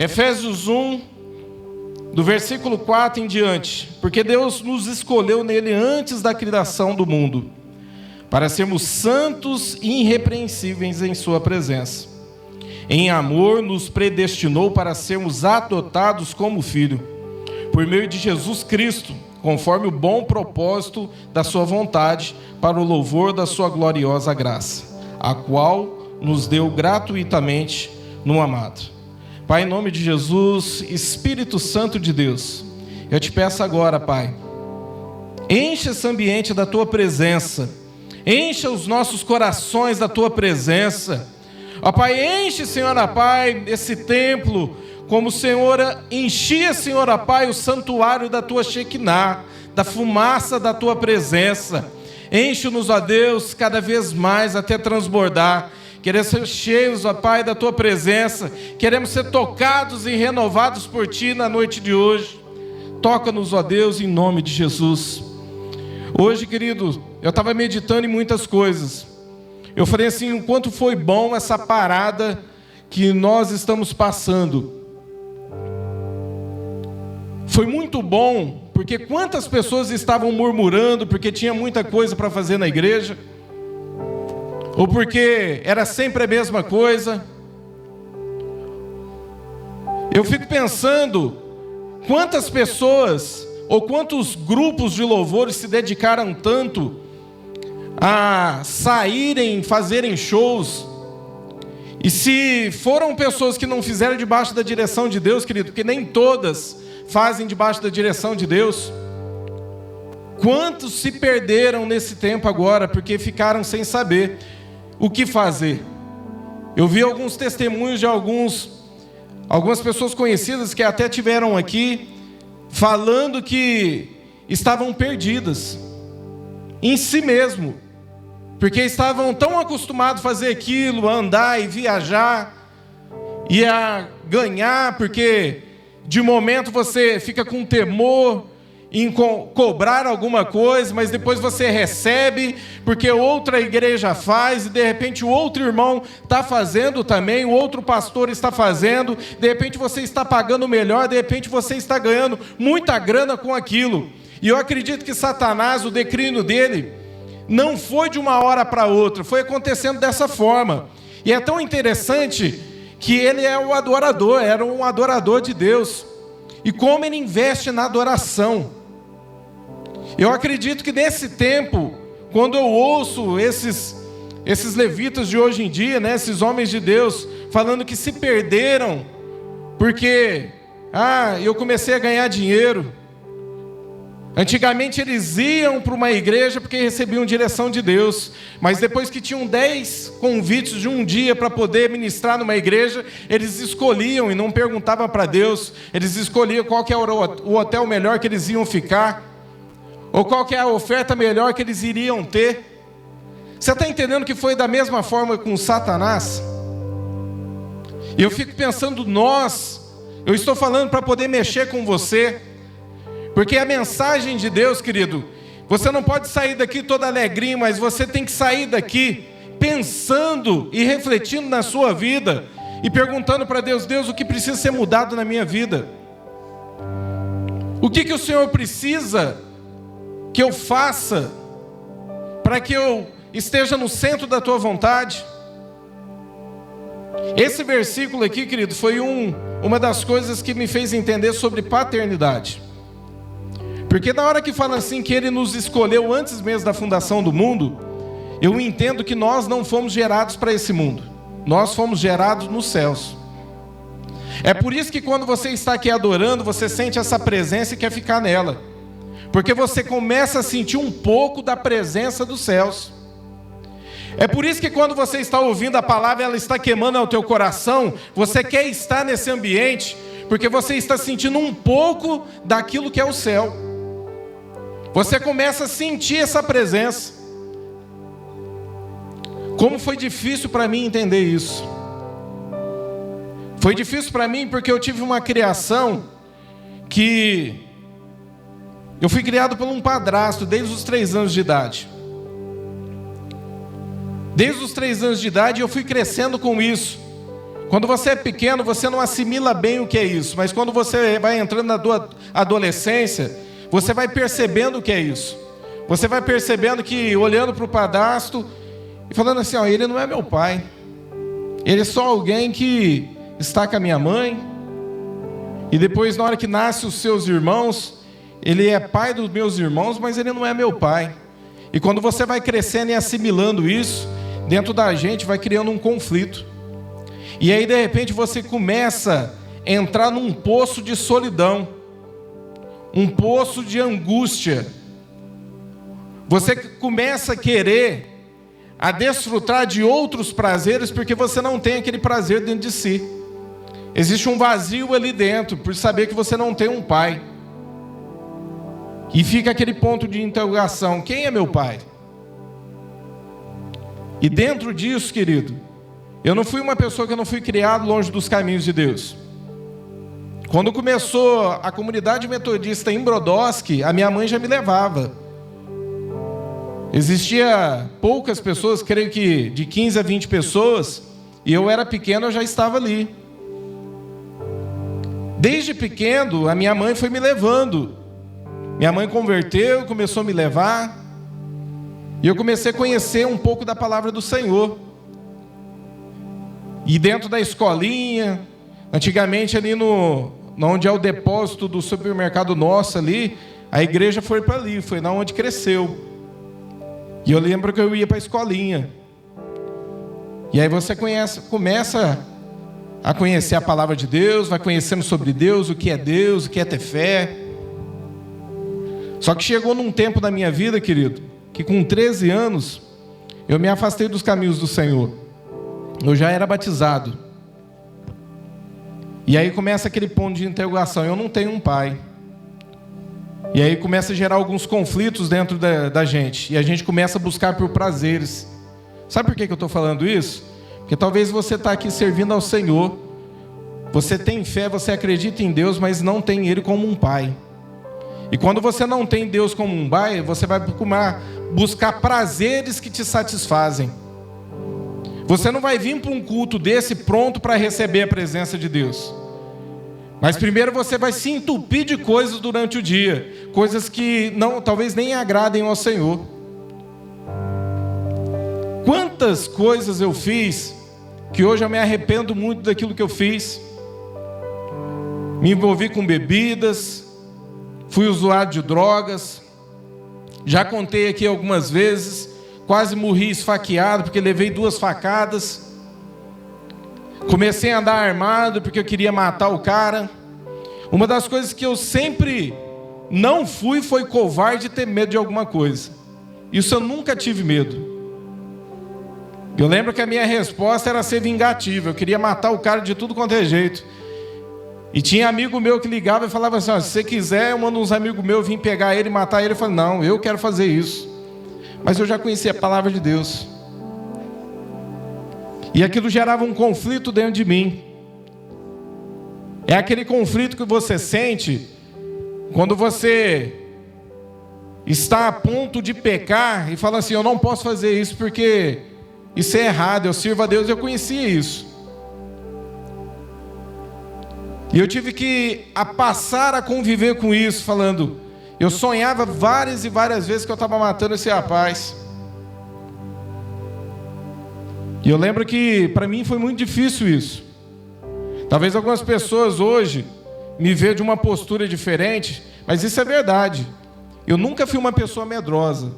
Efésios 1, do versículo 4 em diante. Porque Deus nos escolheu nele antes da criação do mundo, para sermos santos e irrepreensíveis em sua presença. Em amor nos predestinou para sermos adotados como filho, por meio de Jesus Cristo, conforme o bom propósito da sua vontade, para o louvor da sua gloriosa graça, a qual nos deu gratuitamente no amado. Pai, em nome de Jesus, Espírito Santo de Deus, eu te peço agora, Pai, enche esse ambiente da tua presença, encha os nossos corações da tua presença. Ó Pai, enche, Senhor, ó Pai, esse templo, como o Senhor enchia, Senhor, ó Pai, o santuário da tua Shekinah, da fumaça da tua presença. Enche-nos, ó Deus, cada vez mais até transbordar. Queremos ser cheios, ó Pai, da tua presença. Queremos ser tocados e renovados por ti na noite de hoje. Toca-nos, ó Deus, em nome de Jesus. Hoje, querido, eu estava meditando em muitas coisas. Eu falei assim, o quanto foi bom essa parada que nós estamos passando. Foi muito bom, porque quantas pessoas estavam murmurando porque tinha muita coisa para fazer na igreja, ou porque era sempre a mesma coisa. Eu fico pensando quantas pessoas ou quantos grupos de louvores se dedicaram tanto a saírem, fazerem shows. E se foram pessoas que não fizeram debaixo da direção de Deus, querido, porque nem todas fazem debaixo da direção de Deus, quantos se perderam nesse tempo agora, porque ficaram sem saber o que fazer. Eu vi alguns testemunhos de algumas pessoas conhecidas que até tiveram aqui, falando que estavam perdidas em si mesmo, porque estavam tão acostumados a fazer aquilo, a andar e viajar, e a ganhar, porque de momento você fica com temor em cobrar alguma coisa, mas depois você recebe, porque outra igreja faz, e de repente o outro irmão está fazendo também, o outro pastor está fazendo, de repente você está pagando melhor, de repente você está ganhando muita grana com aquilo. E eu acredito que Satanás, o declínio dele, não foi de uma hora para outra, foi acontecendo dessa forma. E é tão interessante que ele é o adorador, era um adorador de Deus, e como ele investe na adoração. Eu acredito que nesse tempo, quando eu ouço esses levitas de hoje em dia, né, esses homens de Deus, falando que se perderam, porque, eu comecei a ganhar dinheiro. Antigamente eles iam para uma igreja porque recebiam direção de Deus, mas depois que tinham 10 convites de um dia para poder ministrar numa igreja, eles escolhiam e não perguntavam para Deus, eles escolhiam qual que era o hotel melhor que eles iam ficar, ou qual que é a oferta melhor que eles iriam ter. Você está entendendo que foi da mesma forma com Satanás? E eu fico pensando, eu estou falando para poder mexer com você, porque a mensagem de Deus, querido, você não pode sair daqui todo alegrinho, mas você tem que sair daqui pensando e refletindo na sua vida, e perguntando para Deus, Deus, o que precisa ser mudado na minha vida? O que o Senhor precisa que eu faça para que eu esteja no centro da tua vontade? Esse versículo aqui, querido, foi uma das coisas que me fez entender sobre paternidade. Porque na hora que fala assim que Ele nos escolheu antes mesmo da fundação do mundo, eu entendo que nós não fomos gerados para esse mundo. Nós fomos gerados nos céus. É por isso que quando você está aqui adorando, você sente essa presença e quer ficar nela. Porque você começa a sentir um pouco da presença dos céus. É por isso que quando você está ouvindo a palavra, ela está queimando ao teu coração, você quer estar nesse ambiente, porque você está sentindo um pouco daquilo que é o céu. Você começa a sentir essa presença. Como foi difícil para mim entender isso. Foi difícil para mim porque eu tive uma criação que... Eu fui criado por um padrasto desde os 3 anos de idade. Desde os 3 anos de idade eu fui crescendo com isso. Quando você é pequeno, você não assimila bem o que é isso, mas quando você vai entrando na adolescência, você vai percebendo o que é isso. Você vai percebendo que, olhando para o padrasto e falando assim, ó, ele não é meu pai. Ele é só alguém que está com a minha mãe. E depois, na hora que nascem os seus irmãos, ele é pai dos meus irmãos, mas ele não é meu pai. E quando você vai crescendo e assimilando isso, dentro da gente vai criando um conflito. E aí, de repente, você começa a entrar num poço de solidão, um poço de angústia. Você começa a querer a desfrutar de outros prazeres, porque você não tem aquele prazer dentro de si. Existe um vazio ali dentro, por saber que você não tem um pai. E fica aquele ponto de interrogação: quem é meu pai? E dentro disso, querido, eu não fui uma pessoa que eu não fui criado longe dos caminhos de Deus. Quando começou a comunidade metodista em Brodowski, a minha mãe já me levava. Existia poucas pessoas, creio que de 15 a 20 pessoas, e eu era pequeno, eu já estava ali. Desde pequeno, a minha mãe foi me levando. Minha mãe converteu, começou a me levar, e eu comecei a conhecer um pouco da palavra do Senhor. E dentro da escolinha, antigamente ali onde é o depósito do supermercado nosso ali, a igreja foi para ali, foi na onde cresceu. E eu lembro que eu ia para a escolinha. E aí você começa a conhecer a palavra de Deus, vai conhecendo sobre Deus, o que é ter fé. Só que chegou num tempo da minha vida, querido, que com 13 anos, eu me afastei dos caminhos do Senhor. Eu já era batizado. E aí começa aquele ponto de interrogação: eu não tenho um pai. E aí começa a gerar alguns conflitos dentro da gente. E a gente começa a buscar por prazeres. Sabe por que eu estou falando isso? Porque talvez você está aqui servindo ao Senhor. Você tem fé, você acredita em Deus, mas não tem Ele como um pai. E quando você não tem Deus como um pai, você vai buscar prazeres que te satisfazem. Você não vai vir para um culto desse pronto para receber a presença de Deus. Mas primeiro você vai se entupir de coisas durante o dia, coisas que talvez nem agradem ao Senhor. Quantas coisas eu fiz que hoje eu me arrependo muito daquilo que eu fiz. Me envolvi com bebidas, fui usuário de drogas, já contei aqui algumas vezes, quase morri esfaqueado porque levei 2 facadas. Comecei a andar armado porque eu queria matar o cara. Uma das coisas que eu sempre não fui foi covarde e ter medo de alguma coisa. Isso eu nunca tive medo. Eu lembro que a minha resposta era ser vingativa. Eu queria matar o cara de tudo quanto é jeito. E tinha amigo meu que ligava e falava assim: se você quiser, eu mando uns amigos meus vir pegar ele e matar ele. Eu falei: não, eu quero fazer isso. Mas eu já conhecia a palavra de Deus. E aquilo gerava um conflito dentro de mim. É aquele conflito que você sente quando você está a ponto de pecar e fala assim: eu não posso fazer isso porque isso é errado, eu sirvo a Deus. Eu conhecia isso. E eu tive que passar a conviver com isso, falando... Eu sonhava várias e várias vezes que eu estava matando esse rapaz. E eu lembro que para mim foi muito difícil isso. Talvez algumas pessoas hoje me vejam de uma postura diferente, mas isso é verdade. Eu nunca fui uma pessoa medrosa.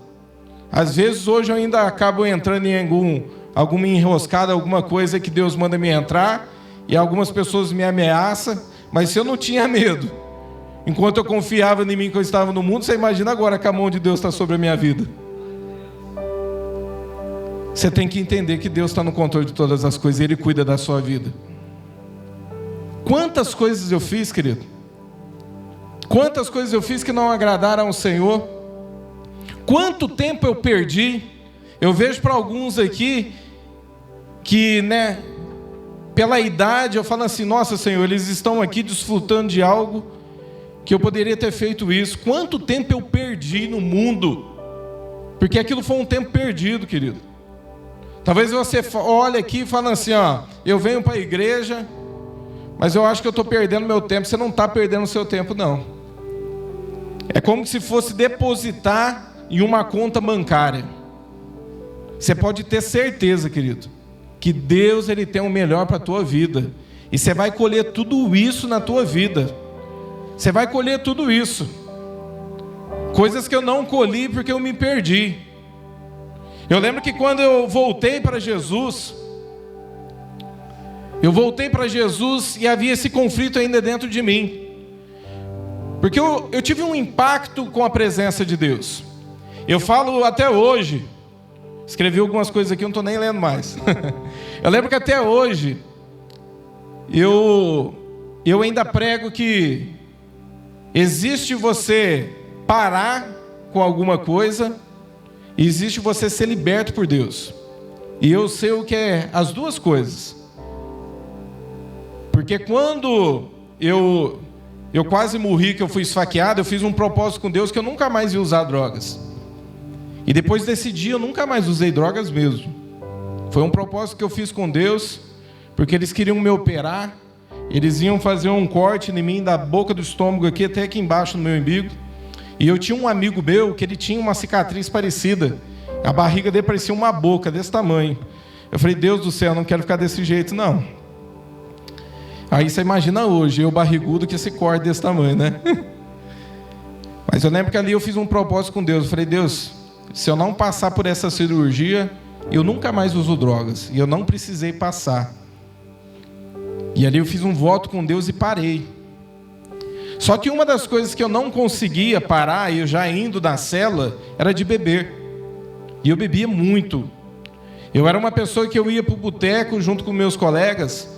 Às vezes hoje eu ainda acabo entrando em alguma enroscada, alguma coisa que Deus manda me entrar, e algumas pessoas me ameaçam, mas se eu não tinha medo, enquanto eu confiava em mim que eu estava no mundo, você imagina agora que a mão de Deus está sobre a minha vida. Você tem que entender que Deus está no controle de todas as coisas, e Ele cuida da sua vida. Quantas coisas eu fiz, querido? Quantas coisas eu fiz que não agradaram ao Senhor? Quanto tempo eu perdi? Eu vejo para alguns aqui que, pela idade, eu falo assim: nossa, Senhor, eles estão aqui desfrutando de algo que eu poderia ter feito isso. Quanto tempo eu perdi no mundo? Porque aquilo foi um tempo perdido, querido. Talvez você olhe aqui e fale assim, ó, eu venho para a igreja, mas eu acho que eu estou perdendo meu tempo. Você não está perdendo o seu tempo, não. É como se fosse depositar em uma conta bancária. Você pode ter certeza, querido, que Deus ele tem o melhor para a tua vida. E você vai colher tudo isso na tua vida. Você vai colher tudo isso. Coisas que eu não colhi porque eu me perdi. Eu lembro que quando eu voltei para Jesus, e havia esse conflito ainda dentro de mim. Porque eu tive um impacto com a presença de Deus. Eu falo até hoje, escrevi algumas coisas aqui, eu não estou nem lendo mais. Eu lembro que até hoje, eu ainda prego que existe você parar com alguma coisa, e existe você ser liberto por Deus. E eu sei o que é as duas coisas. Porque quando eu quase morri, que eu fui esfaqueado, eu fiz um propósito com Deus que eu nunca mais ia usar drogas. E depois desse dia eu nunca mais usei drogas mesmo. Foi um propósito que eu fiz com Deus, porque eles queriam me operar. Eles iam fazer um corte em mim da boca do estômago aqui até aqui embaixo no meu umbigo. E eu tinha um amigo meu que ele tinha uma cicatriz parecida. A barriga dele parecia uma boca desse tamanho. Eu falei, Deus do céu, eu não quero ficar desse jeito, não. Aí você imagina hoje, eu barrigudo que esse corte desse tamanho, né? Mas eu lembro que ali eu fiz um propósito com Deus. Eu falei, Deus, se eu não passar por essa cirurgia, eu nunca mais uso drogas. E eu não precisei passar. E ali eu fiz um voto com Deus e parei. Só que uma das coisas que eu não conseguia parar, eu já indo da cela, era de beber. E eu bebia muito. Eu era uma pessoa que eu ia para o boteco junto com meus colegas,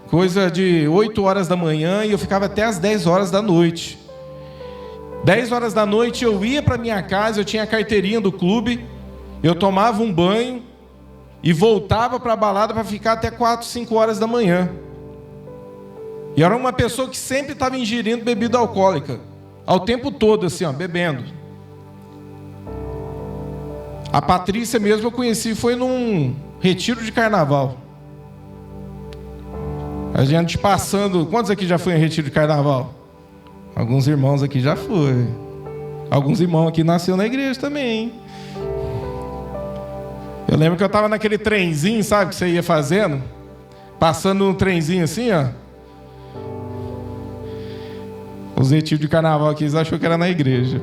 coisa de 8 horas da manhã, e eu ficava até as 10 horas da noite. 10 horas da noite eu ia para minha casa, eu tinha a carteirinha do clube, eu tomava um banho e voltava para a balada para ficar até 4, 5 horas da manhã. E era uma pessoa que sempre estava ingerindo bebida alcoólica, ao tempo todo assim, ó, bebendo. A Patrícia mesmo eu conheci, foi num retiro de carnaval. A gente passando, quantos aqui já foi em retiro de carnaval? Alguns irmãos aqui já foi. Alguns irmãos aqui nasceu na igreja também, hein? Eu lembro que eu estava naquele trenzinho, sabe, que você ia fazendo, passando um trenzinho assim, ó. Os retiros de carnaval aqui, eles achou que era na igreja.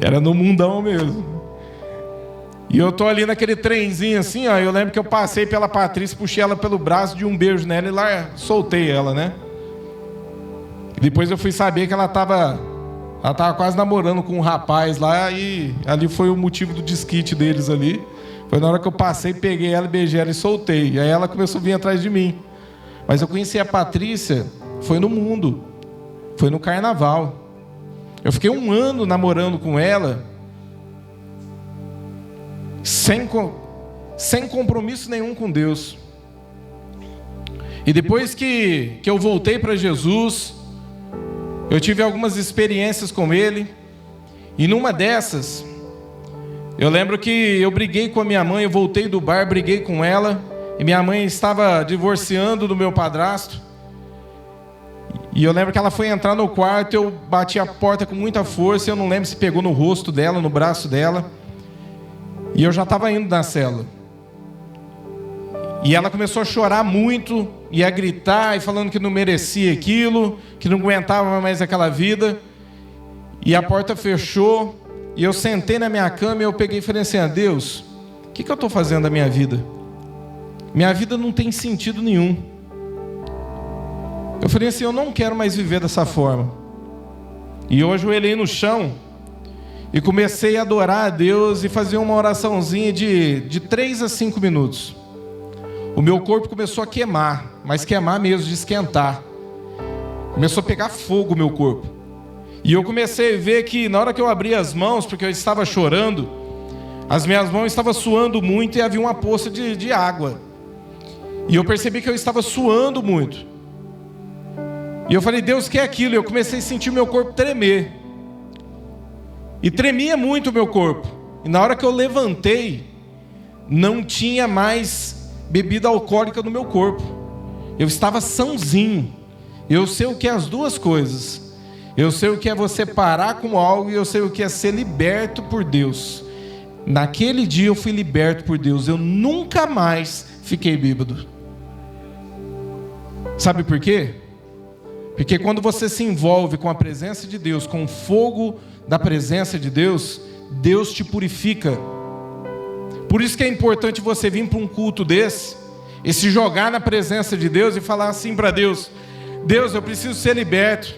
Era no mundão mesmo. E eu tô ali naquele trenzinho assim, ó. Eu lembro que eu passei pela Patrícia, puxei ela pelo braço, de um beijo nela e lá soltei ela, né? E depois eu fui saber que ela tava quase namorando com um rapaz lá, e ali foi o motivo do desquite deles ali. Foi na hora que eu passei, peguei ela, beijei ela e soltei. E aí ela começou a vir atrás de mim. Mas eu conheci a Patrícia, foi no mundo, foi no carnaval. Eu fiquei 1 ano namorando com ela, sem compromisso nenhum com Deus. E depois que eu voltei para Jesus, eu tive algumas experiências com Ele. E numa dessas, eu lembro que eu briguei com a minha mãe. Eu voltei do bar, briguei com ela, e minha mãe estava divorciando do meu padrasto. E eu lembro que ela foi entrar no quarto, eu bati a porta com muita força. Eu não lembro se pegou no rosto dela, no braço dela. E eu já estava indo na cela. E ela começou a chorar muito, e a gritar, e falando que não merecia aquilo, que não aguentava mais aquela vida. E a porta fechou, e eu sentei na minha cama, e eu peguei e falei assim, Deus, o que eu estou fazendo da minha vida? Minha vida não tem sentido nenhum. Eu falei assim, eu não quero mais viver dessa forma. E eu ajoelhei no chão e comecei a adorar a Deus e fazer uma oraçãozinha de 3 a 5 minutos. O meu corpo começou a queimar, mas queimar mesmo, de esquentar. Começou a pegar fogo o meu corpo. E eu comecei a ver que na hora que eu abri as mãos, porque eu estava chorando, as minhas mãos estavam suando muito e havia uma poça de água. E eu percebi que eu estava suando muito. E eu falei, Deus, o que é aquilo? E eu comecei a sentir o meu corpo tremer. E tremia muito o meu corpo. E na hora que eu levantei, não tinha mais bebida alcoólica no meu corpo. Eu estava sãozinho. Eu sei o que é as duas coisas. Eu sei o que é você parar com algo e eu sei o que é ser liberto por Deus. Naquele dia eu fui liberto por Deus. Eu nunca mais fiquei bêbado. Sabe por quê? Porque quando você se envolve com a presença de Deus, com o fogo da presença de Deus, Deus te purifica. Por isso que é importante você vir para um culto desse e se jogar na presença de Deus e falar assim para Deus: Deus, eu preciso ser liberto.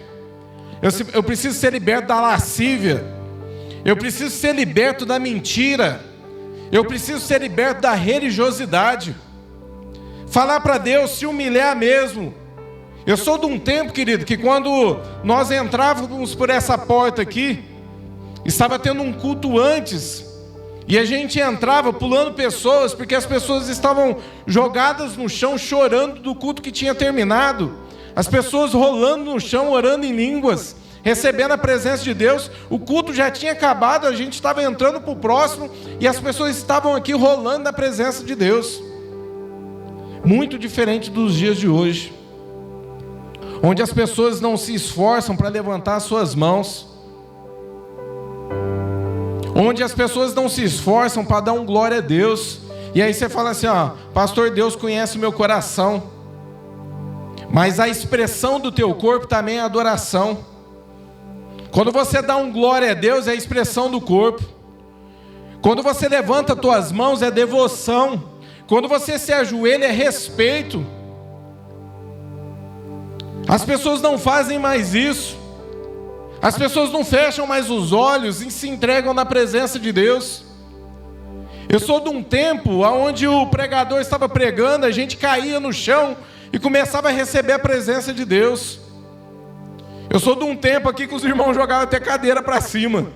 Eu preciso ser liberto da lascívia. Eu preciso ser liberto da mentira. Eu preciso ser liberto da religiosidade. Falar para Deus, se humilhar mesmo. Eu sou de um tempo, querido, que quando nós entrávamos por essa porta aqui, estava tendo um culto antes, e a gente entrava pulando pessoas, porque as pessoas estavam jogadas no chão, chorando do culto que tinha terminado. As pessoas rolando no chão, orando em línguas, recebendo a presença de Deus. O culto já tinha acabado, a gente estava entrando para o próximo, e as pessoas estavam aqui rolando na presença de Deus. Muito diferente dos dias de hoje, onde as pessoas não se esforçam para levantar as suas mãos, onde as pessoas não se esforçam para dar um glória a Deus. E aí você fala assim: ó, pastor, Deus conhece o meu coração, mas a expressão do teu corpo também é adoração. Quando você dá um glória a Deus, é a expressão do corpo. Quando você levanta as tuas mãos, é devoção. Quando você se ajoelha, é respeito. As pessoas não fazem mais isso. As pessoas não fecham mais os olhos e se entregam na presença de Deus. Eu sou de um tempo onde o pregador estava pregando, a gente caía no chão e começava a receber a presença de Deus. Eu sou de um tempo aqui que os irmãos jogavam até cadeira para cima.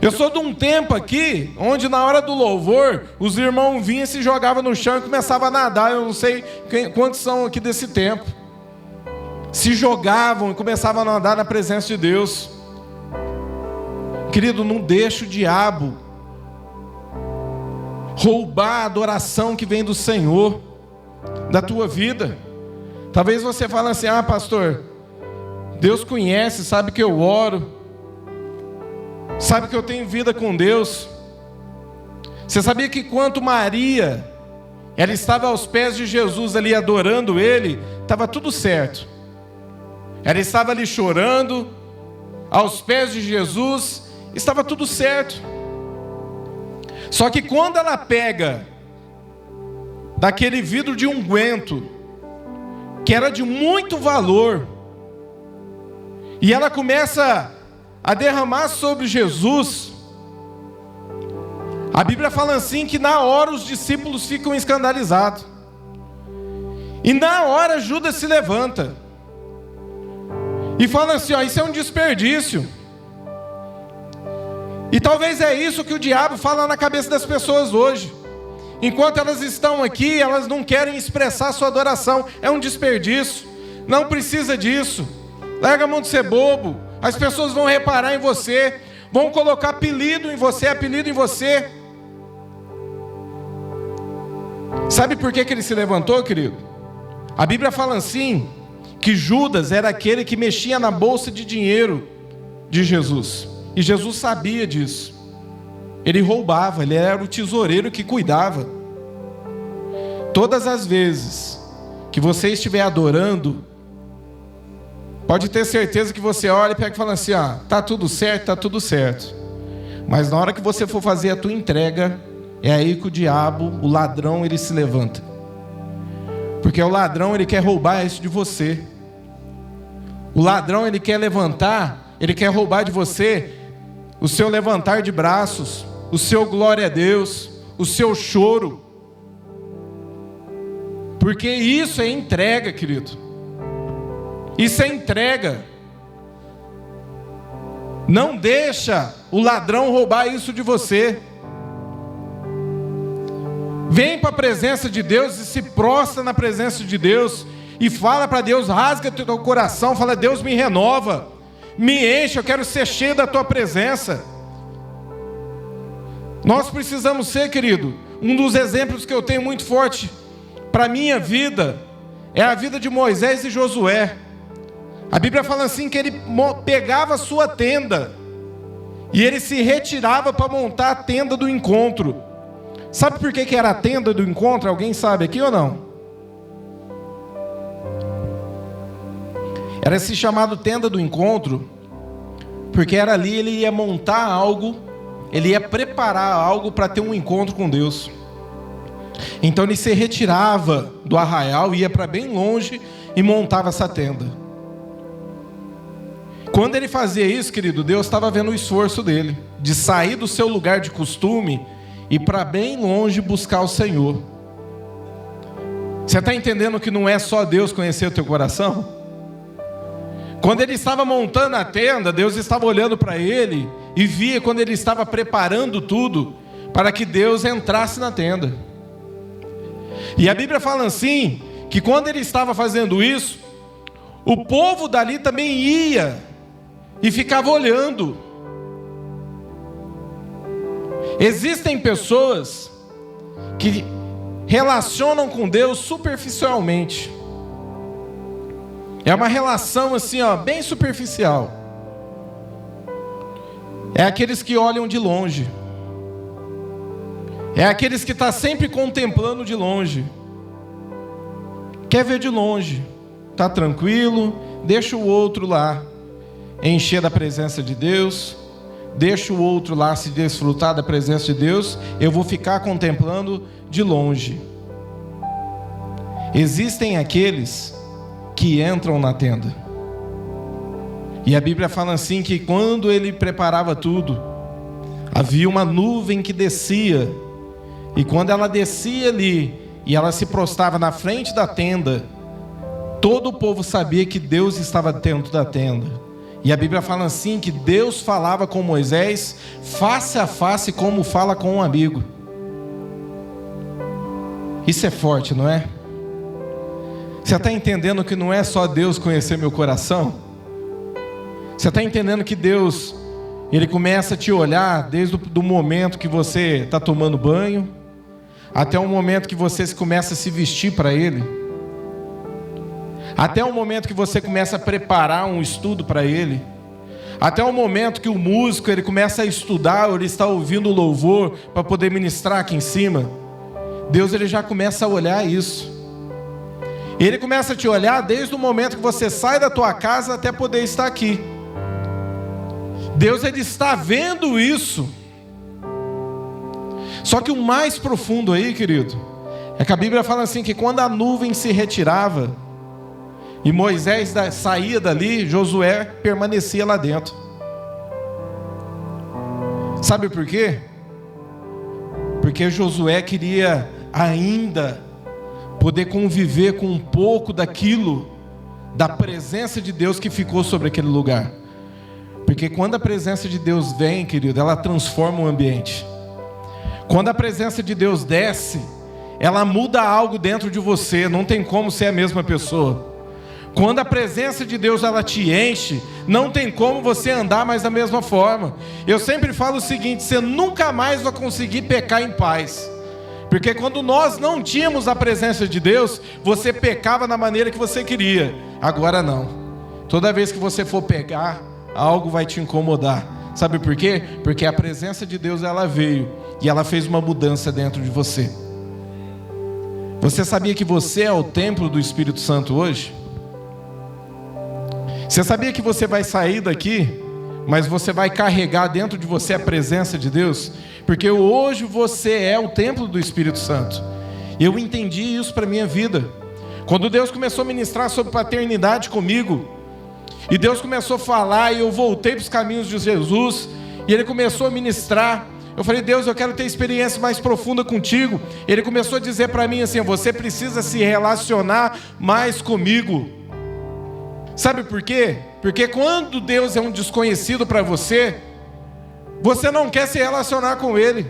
Eu sou de um tempo aqui onde na hora do louvor os irmãos vinham e se jogavam no chão e começavam a nadar. Eu não sei quantos são aqui desse tempo. Se jogavam e começavam a nadar na presença de Deus. Querido, não deixe o diabo roubar a adoração que vem do Senhor da tua vida. Talvez você fale assim: ah, pastor, Deus conhece, sabe que eu oro, sabe que eu tenho vida com Deus. Você sabia que quando Maria, ela estava aos pés de Jesus ali adorando Ele, estava tudo certo. Ela estava ali chorando, aos pés de Jesus, estava tudo certo. Só que quando ela pega daquele vidro de unguento, que era de muito valor, e ela começa a derramar sobre Jesus, a Bíblia fala assim que na hora os discípulos ficam escandalizados. E na hora Judas se levanta e fala assim: ó, isso é um desperdício. E talvez é isso que o diabo fala na cabeça das pessoas hoje. Enquanto elas estão aqui, elas não querem expressar sua adoração. É um desperdício. Não precisa disso. Larga a mão de ser bobo. As pessoas vão reparar em você, vão colocar apelido em você. Sabe por que ele se levantou, querido? A Bíblia fala assim, que Judas era aquele que mexia na bolsa de dinheiro de Jesus. E Jesus sabia disso. Ele roubava, ele era o tesoureiro que cuidava. Todas as vezes que você estiver adorando, pode ter certeza que você olha e pega e fala assim: ah, tá tudo certo. Mas na hora que você for fazer a tua entrega, é aí que o diabo, o ladrão, ele se levanta. Porque o ladrão, ele quer roubar isso de você. O ladrão, ele quer levantar, ele quer roubar de você o seu levantar de braços, o seu glória a Deus, o seu choro. Porque isso é entrega, querido. Isso é entrega. Não deixa o ladrão roubar isso de você. Vem para a presença de Deus e se prostra na presença de Deus e fala para Deus, rasga teu coração, fala: Deus, me renova, me enche, eu quero ser cheio da tua presença. Nós precisamos ser, querido, um dos exemplos que eu tenho muito forte para a minha vida é a vida de Moisés e Josué. A Bíblia fala assim que ele pegava a sua tenda e ele se retirava para montar a tenda do encontro. Sabe por que era a tenda do encontro? Alguém sabe aqui ou não? Era esse chamado tenda do encontro, porque era ali ele ia montar algo, ele ia preparar algo para ter um encontro com Deus. Então ele se retirava do arraial, ia para bem longe e montava essa tenda. Quando ele fazia isso, querido, Deus estava vendo o esforço dele, de sair do seu lugar de costume e para bem longe buscar o Senhor. Você está entendendo que não é só Deus conhecer o teu coração? Quando ele estava montando a tenda, Deus estava olhando para ele e via quando ele estava preparando tudo para que Deus entrasse na tenda. E a Bíblia fala assim, que quando ele estava fazendo isso, o povo dali também ia e ficava olhando. Existem pessoas que relacionam com Deus superficialmente. É uma relação assim, bem superficial. É aqueles que olham de longe. É aqueles que estão sempre contemplando de longe. Quer ver de longe. Está tranquilo, deixa o outro lá encher da presença de Deus. Deixa o outro lá se desfrutar da presença de Deus. Eu vou ficar contemplando de longe. Existem aqueles que entram na tenda. E a Bíblia fala assim que quando ele preparava tudo, havia uma nuvem que descia. E quando ela descia ali e ela se prostrava na frente da tenda, todo o povo sabia que Deus estava dentro da tenda. E a Bíblia fala assim que Deus falava com Moisés face a face como fala com um amigo. Isso é forte, não é? Você está entendendo que não é só Deus conhecer meu coração? Você está entendendo que Deus, Ele começa a te olhar desde o momento que você está tomando banho, até o momento que você começa a se vestir para Ele, até o momento que você começa a preparar um estudo para Ele, até o momento que o músico ele começa a estudar, ou ele está ouvindo o louvor para poder ministrar aqui em cima. Deus ele já começa a olhar isso. Ele começa a te olhar desde o momento que você sai da tua casa até poder estar aqui. Deus ele está vendo isso. Só que o mais profundo aí, querido, é que a Bíblia fala assim que quando a nuvem se retirava e Moisés saía dali, Josué permanecia lá dentro. Sabe por quê? Porque Josué queria ainda poder conviver com um pouco daquilo, da presença de Deus que ficou sobre aquele lugar. Porque quando a presença de Deus vem, querido, ela transforma o ambiente. Quando a presença de Deus desce, ela muda algo dentro de você, não tem como ser a mesma pessoa. Quando a presença de Deus ela te enche, não tem como você andar mais da mesma forma. Eu sempre falo o seguinte, você nunca mais vai conseguir pecar em paz. Porque quando nós não tínhamos a presença de Deus, você pecava da maneira que você queria. Agora não. Toda vez que você for pecar, algo vai te incomodar. Sabe por quê? Porque a presença de Deus ela veio e ela fez uma mudança dentro de você. Você sabia que você é o templo do Espírito Santo hoje? Você sabia que você vai sair daqui, mas você vai carregar dentro de você a presença de Deus? Porque hoje você é o templo do Espírito Santo. Eu entendi isso para a minha vida. Quando Deus começou a ministrar sobre paternidade comigo, e Deus começou a falar, e eu voltei para os caminhos de Jesus, e Ele começou a ministrar. Eu falei, Deus, eu quero ter experiência mais profunda contigo. Ele começou a dizer para mim assim, você precisa se relacionar mais comigo. Sabe por quê? Porque quando Deus é um desconhecido para você, você não quer se relacionar com Ele.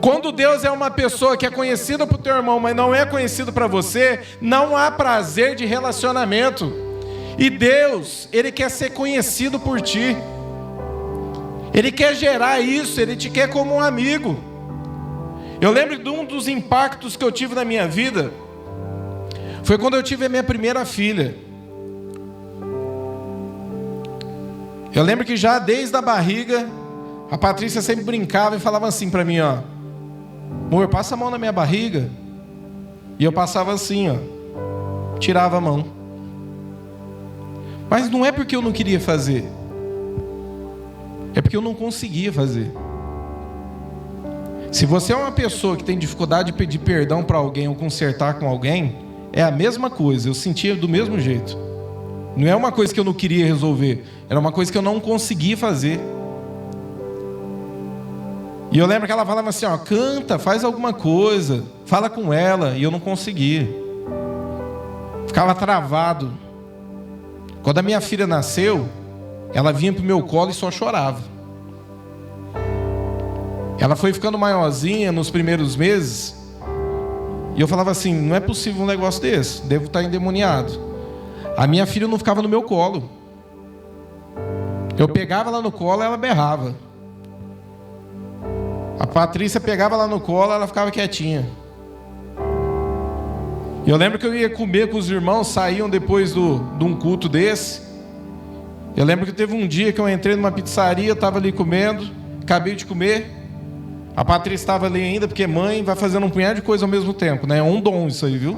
Quando Deus é uma pessoa que é conhecida para o teu irmão, mas não é conhecido para você, não há prazer de relacionamento. E Deus, Ele quer ser conhecido por ti. Ele quer gerar isso, Ele te quer como um amigo. Eu lembro de um dos impactos que eu tive na minha vida, foi quando eu tive a minha primeira filha. Eu lembro que já desde a barriga, a Patrícia sempre brincava e falava assim para mim, ó: amor, passa a mão na minha barriga. E eu passava assim, ó, tirava a mão. Mas não é porque eu não queria fazer, é porque eu não conseguia fazer. Se você é uma pessoa que tem dificuldade de pedir perdão para alguém ou consertar com alguém, é a mesma coisa, eu sentia do mesmo jeito. Não é uma coisa que eu não queria resolver, era uma coisa que eu não conseguia fazer. E eu lembro que ela falava assim, ó, canta, faz alguma coisa, fala com ela, e eu não conseguia. Ficava travado. Quando a minha filha nasceu, ela vinha pro meu colo e só chorava. Ela foi ficando maiorzinha nos primeiros meses, e eu falava assim, não é possível um negócio desse, devo estar endemoniado. A minha filha não ficava no meu colo. Eu pegava ela no colo e ela berrava. A Patrícia pegava ela no colo, ela ficava quietinha. E eu lembro que eu ia comer com os irmãos, saíam depois de um culto desse. Eu lembro que teve um dia que eu entrei numa pizzaria, estava ali comendo, acabei de comer. A Patrícia estava ali ainda, porque mãe vai fazendo um punhado de coisa ao mesmo tempo, né? É um dom isso aí, viu?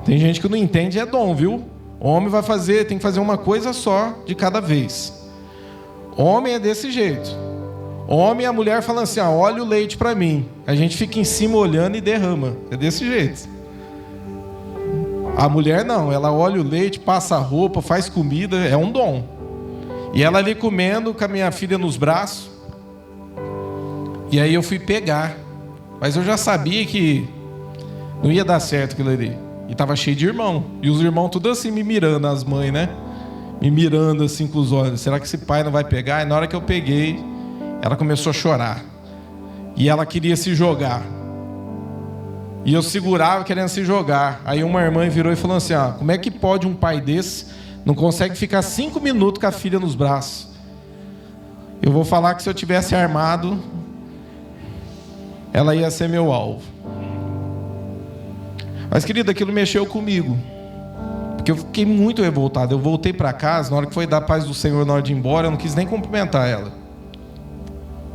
Tem gente que não entende, é dom, viu? Homem vai fazer, tem que fazer uma coisa só de cada vez. Homem é desse jeito. Homem, a mulher fala assim, ó, olha o leite para mim. A gente fica em cima olhando e derrama. É desse jeito. A mulher não, ela olha o leite, passa a roupa, faz comida, é um dom. E ela ali comendo com a minha filha nos braços. E aí eu fui pegar. Mas eu já sabia que não ia dar certo aquilo ali. E tava cheio de irmão. E os irmãos tudo assim me mirando, as mães, né? Me mirando assim com os olhos. Será que esse pai não vai pegar? E na hora que eu peguei, ela começou a chorar. E ela queria se jogar. E eu segurava querendo se jogar. Aí uma irmã virou e falou assim, ó, como é que pode um pai desse não consegue ficar 5 minutos com a filha nos braços? Eu vou falar que se eu tivesse armado, ela ia ser meu alvo. Mas, querida, aquilo mexeu comigo. Porque eu fiquei muito revoltado. Eu voltei para casa, na hora que foi dar a paz do Senhor, na hora de ir embora, eu não quis nem cumprimentar ela.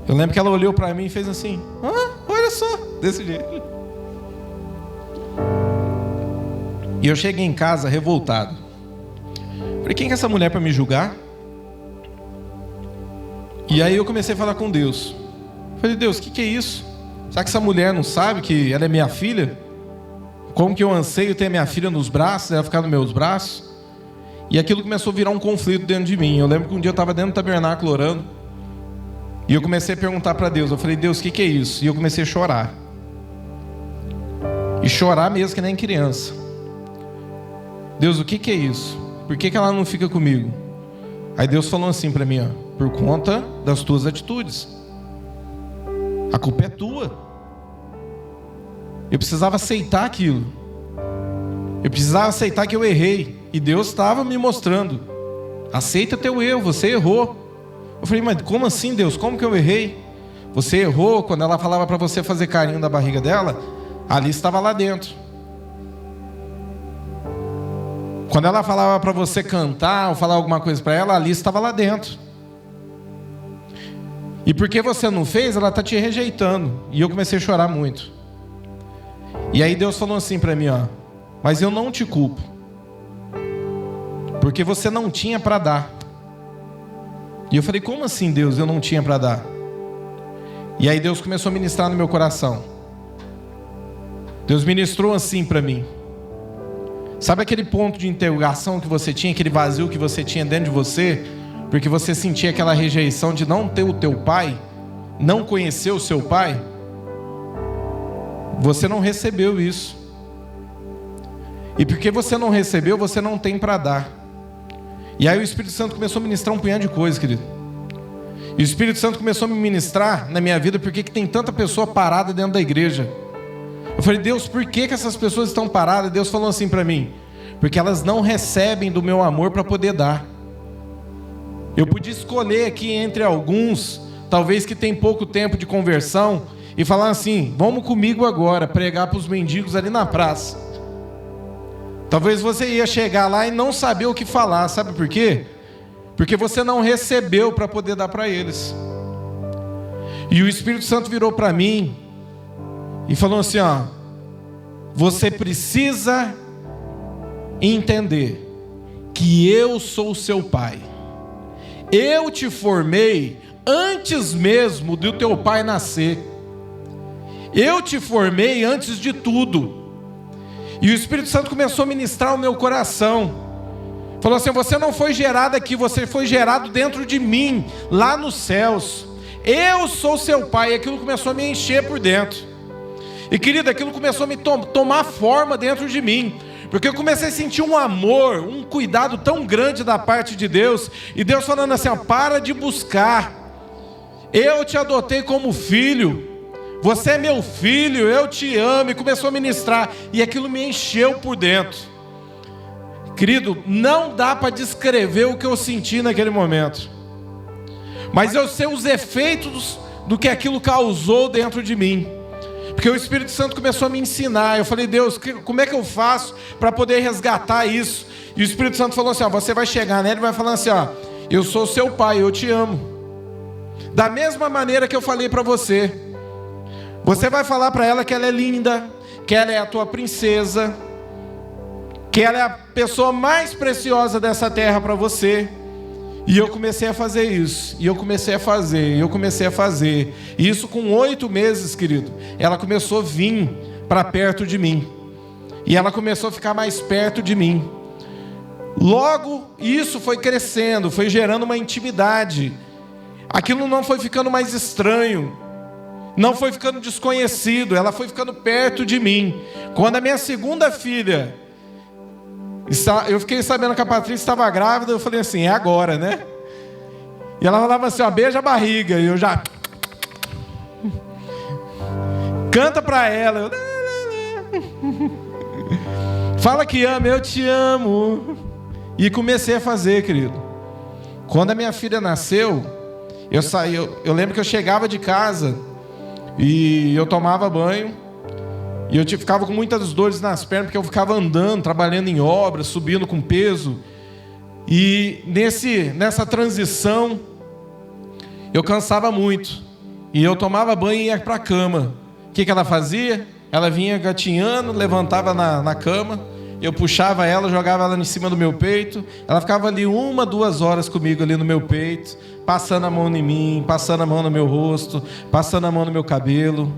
Eu lembro que ela olhou para mim e fez assim, olha só, desse jeito. E eu cheguei em casa revoltado. Falei, quem é essa mulher para me julgar? E aí eu comecei a falar com Deus. Falei, Deus, o que é isso? Será que essa mulher não sabe que ela é minha filha? Como que eu anseio ter minha filha nos braços, ela ficar nos meus braços? E aquilo começou a virar um conflito dentro de mim. Eu lembro que um dia eu estava dentro do tabernáculo orando. E eu comecei a perguntar para Deus. Eu falei, Deus, o que é isso? E eu comecei a chorar. E chorar mesmo que nem criança. Deus, o que é isso? Por que ela não fica comigo? Aí Deus falou assim para mim, ó, por conta das tuas atitudes. A culpa é tua. Eu precisava aceitar aquilo. Eu precisava aceitar que eu errei. E Deus estava me mostrando. Aceita teu erro, você errou. Eu falei, mas como assim, Deus? Como que eu errei? Você errou quando ela falava para você fazer carinho na barriga dela? Ali estava lá dentro. Quando ela falava para você cantar ou falar alguma coisa para ela, ali estava lá dentro. E porque você não fez, ela está te rejeitando. E eu comecei a chorar muito. E aí Deus falou assim para mim, ó, mas eu não te culpo, porque você não tinha para dar. E eu falei, como assim, Deus, eu não tinha para dar? E aí Deus começou a ministrar no meu coração. Deus ministrou assim para mim. Sabe aquele ponto de interrogação que você tinha, aquele vazio que você tinha dentro de você, porque você sentia aquela rejeição de não ter o teu pai, não conhecer o seu pai? Você não recebeu isso. E porque você não recebeu, você não tem para dar. E aí o Espírito Santo começou a ministrar um punhado de coisas, querido. E o Espírito Santo começou a me ministrar na minha vida, porque que tem tanta pessoa parada dentro da igreja. Eu falei, Deus, por que essas pessoas estão paradas? Deus falou assim para mim, porque elas não recebem do meu amor para poder dar. Eu podia escolher aqui entre alguns, talvez que tem pouco tempo de conversão, e falar assim: vamos comigo agora pregar para os mendigos ali na praça. Talvez você ia chegar lá e não saber o que falar. Sabe por quê? Porque você não recebeu para poder dar para eles. E o Espírito Santo virou para mim e falou assim: ó, você precisa entender que eu sou o seu pai. Eu te formei antes mesmo do teu pai nascer. Eu te formei antes de tudo. E o Espírito Santo começou a ministrar o meu coração. Falou assim: você não foi gerado aqui, você foi gerado dentro de mim, lá nos céus. Eu sou seu pai. E aquilo começou a me encher por dentro. E querido, aquilo começou a me tomar forma dentro de mim. Porque eu comecei a sentir um amor, um cuidado tão grande da parte de Deus. E Deus falando assim: ó, para de buscar. Eu te adotei como filho. Você é meu filho, eu te amo. E começou a ministrar. E aquilo me encheu por dentro. Querido, não dá para descrever o que eu senti naquele momento. Mas eu sei os efeitos do que aquilo causou dentro de mim. Porque o Espírito Santo começou a me ensinar. Eu falei: Deus, como é que eu faço para poder resgatar isso? E o Espírito Santo falou assim: ó, você vai chegar nele e vai falar assim: ó, eu sou seu pai, eu te amo. Da mesma maneira que eu falei para você. Você vai falar para ela que ela é linda, que ela é a tua princesa, que ela é a pessoa mais preciosa dessa terra para você. E eu comecei a fazer isso, e eu comecei a fazer, e eu comecei a fazer. E isso com 8 meses, querido, ela começou a vir para perto de mim. E ela começou a ficar mais perto de mim. Logo, isso foi crescendo, foi gerando uma intimidade. Aquilo não foi ficando mais estranho, não foi ficando desconhecido, ela foi ficando perto de mim. Quando a minha segunda filha... eu fiquei sabendo que a Patrícia estava grávida, eu falei assim: é agora, né? E ela falava assim: ó, beija a barriga. E eu já... canta pra ela. Fala que ama, eu te amo. E comecei a fazer, querido. Quando a minha filha nasceu, eu saí, eu lembro que eu chegava de casa e eu tomava banho. E eu ficava com muitas dores nas pernas, porque eu ficava andando, trabalhando em obras, subindo com peso. E nessa transição, eu cansava muito. E eu tomava banho e ia para a cama. O que ela fazia? Ela vinha gatinhando, levantava na cama. Eu puxava ela, jogava ela em cima do meu peito. Ela ficava ali 1, 2 horas comigo ali no meu peito, passando a mão em mim, passando a mão no meu rosto, passando a mão no meu cabelo.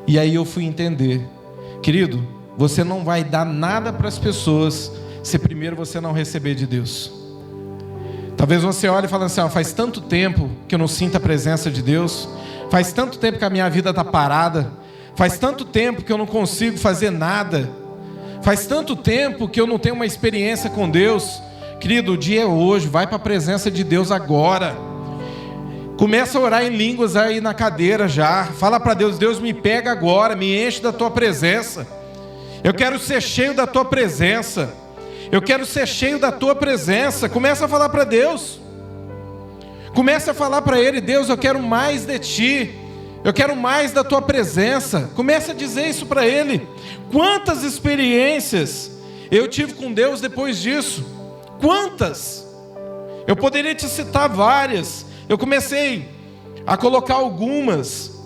E aí eu fui entender. Querido, você não vai dar nada para as pessoas se primeiro você não receber de Deus. Talvez você olhe e fale assim: ó, faz tanto tempo que eu não sinto a presença de Deus, faz tanto tempo que a minha vida está parada, faz tanto tempo que eu não consigo fazer nada, faz tanto tempo que eu não tenho uma experiência com Deus. Querido, o dia é hoje, vai para a presença de Deus agora. Começa a orar em línguas aí na cadeira já. Fala para Deus: Deus, me pega agora, me enche da tua presença. Eu quero ser cheio da tua presença. Eu quero ser cheio da tua presença. Começa a falar para Deus. Começa a falar para Ele: Deus, eu quero mais de ti. Eu quero mais da tua presença. Começa a dizer isso para Ele. Quantas experiências eu tive com Deus depois disso? Quantas? Eu poderia te citar várias. Eu comecei a colocar algumas.